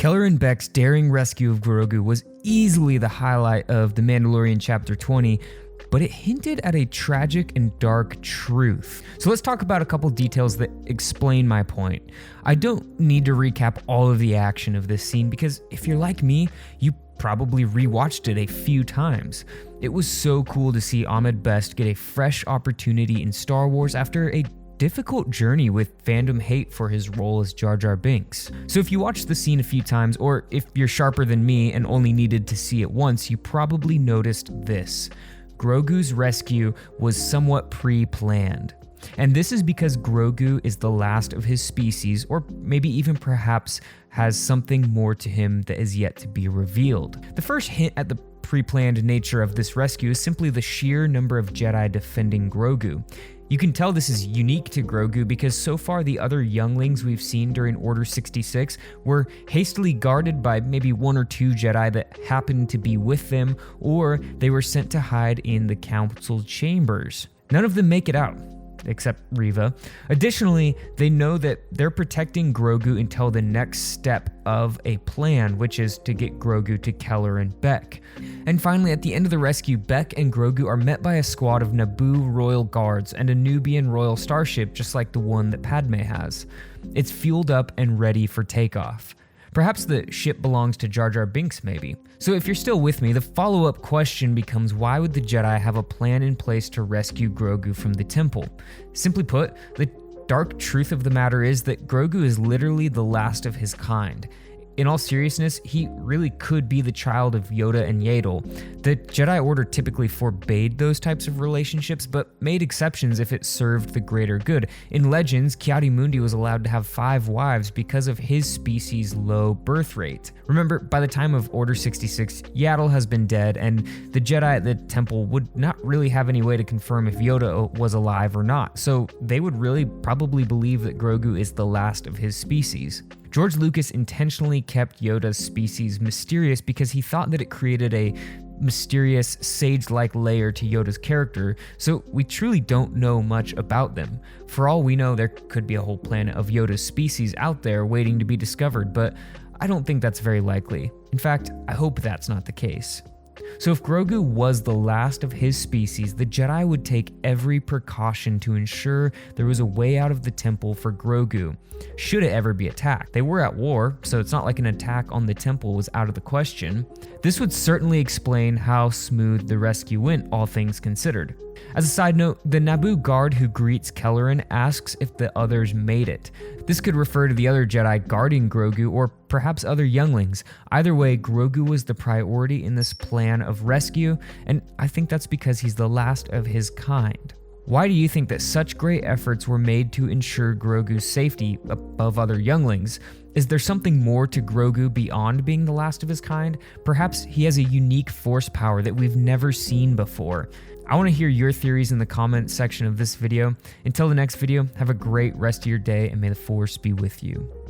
Kelleran Beq's daring rescue of Grogu was easily the highlight of The Mandalorian Chapter 20, but it hinted at a tragic and dark truth. So let's talk about a couple details that explain my point. I don't need to recap all of the action of this scene because if you're like me, you probably rewatched it a few times. It was so cool to see Ahmed get a fresh opportunity in Star Wars after a difficult journey with fandom hate for his role as Jar Jar Binks. So if you watched the scene a few times, or if you're sharper than me and only needed to see it once, you probably noticed this. Grogu's rescue was somewhat pre-planned. And this is because Grogu is the last of his species, or maybe even perhaps has something more to him that is yet to be revealed. The first hint at the pre-planned nature of this rescue is simply the sheer number of Jedi defending Grogu. You can tell this is unique to Grogu because so far the other younglings we've seen during Order 66 were hastily guarded by maybe one or two Jedi that happened to be with them, or they were sent to hide in the council chambers. None of them make it out, except Reva. Additionally, they know that they're protecting Grogu until the next step of a plan, which is to get Grogu to Kelleran Beq. And finally, at the end of the rescue, Beq and Grogu are met by a squad of Naboo royal guards and a Nubian royal starship just like the one that Padme has. It's fueled up and ready for takeoff. Perhaps the ship belongs to Jar Jar Binks, maybe. So if you're still with me, the follow-up question becomes, why would the Jedi have a plan in place to rescue Grogu from the temple? Simply put, the dark truth of the matter is that Grogu is literally the last of his kind. In all seriousness, he really could be the child of Yoda and Yaddle. The Jedi Order typically forbade those types of relationships, but made exceptions if it served the greater good. In Legends, Ki-Adi-Mundi was allowed to have 5 wives because of his species' low birth rate. Remember, by the time of Order 66, Yaddle has been dead, and the Jedi at the temple would not really have any way to confirm if Yoda was alive or not, so they would really probably believe that Grogu is the last of his species. George Lucas intentionally kept Yoda's species mysterious because he thought that it created a mysterious, sage-like layer to Yoda's character, so we truly don't know much about them. For all we know, there could be a whole planet of Yoda's species out there waiting to be discovered, but I don't think that's very likely. In fact, I hope that's not the case. So if Grogu was the last of his species, the Jedi would take every precaution to ensure there was a way out of the temple for Grogu, should it ever be attacked. They were at war, so it's not like an attack on the temple was out of the question. This would certainly explain how smooth the rescue went, all things considered. As a side note, the Naboo guard who greets Kelleran asks if the others made it. This could refer to the other Jedi guarding Grogu or perhaps other younglings. Either way, Grogu was the priority in this plan of rescue, and I think that's because he's the last of his kind. Why do you think that such great efforts were made to ensure Grogu's safety above other younglings? Is there something more to Grogu beyond being the last of his kind? Perhaps he has a unique force power that we've never seen before. I want to hear your theories in the comment section of this video. Until the next video, have a great rest of your day and may the Force be with you.